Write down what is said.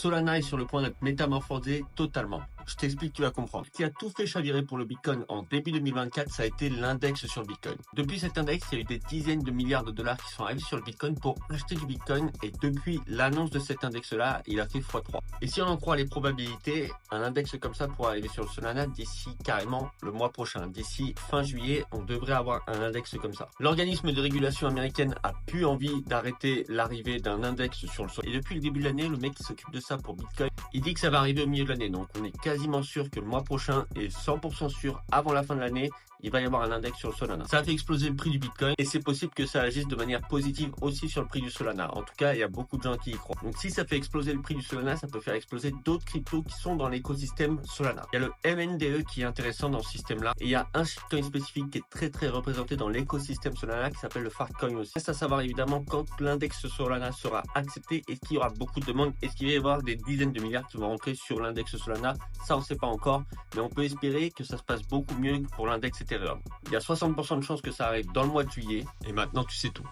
Solana est sur le point d'être métamorphosé totalement. Je t'explique, tu vas comprendre. Ce qui a tout fait chavirer pour le Bitcoin en début 2024, ça a été l'index sur le Bitcoin. Depuis cet index, il y a eu des dizaines de milliards de dollars qui sont arrivés sur le Bitcoin pour acheter du Bitcoin et depuis l'annonce de cet index-là, il a fait x3. Et si on en croit les probabilités, un index comme ça pourrait arriver sur le Solana d'ici carrément le mois prochain. D'ici fin juillet, on devrait avoir un index comme ça. L'organisme de régulation américaine a plus envie d'arrêter l'arrivée d'un index sur le Solana. Et depuis le début de l'année, le mec qui s'occupe de ça pour Bitcoin, il dit que ça va arriver au milieu de l'année. Donc on est quasiment sûr que le mois prochain et 100% sûr avant la fin de l'année, il va y avoir un index sur le Solana. Ça a fait exploser le prix du Bitcoin et c'est possible que ça agisse de manière positive aussi sur le prix du Solana. En tout cas, il y a beaucoup de gens qui y croient. Donc si ça fait exploser le prix du Solana, ça peut faire exploser d'autres cryptos qui sont dans l'écosystème Solana. Il y a le MNDE qui est intéressant dans ce système-là et il y a un shitcoin spécifique qui est très représenté dans l'écosystème Solana qui s'appelle le Fartcoin aussi. Reste à savoir évidemment quand l'index Solana sera accepté, est-ce qu'il y aura beaucoup de demandes, est-ce qu'il va y avoir des dizaines de milliards qui vont rentrer sur l'index Solana. Ça, on ne sait pas encore, mais on peut espérer que ça se passe beaucoup mieux que pour l'index Ethereum. Il y a 60% de chances que ça arrive dans le mois de juillet et maintenant tu sais tout.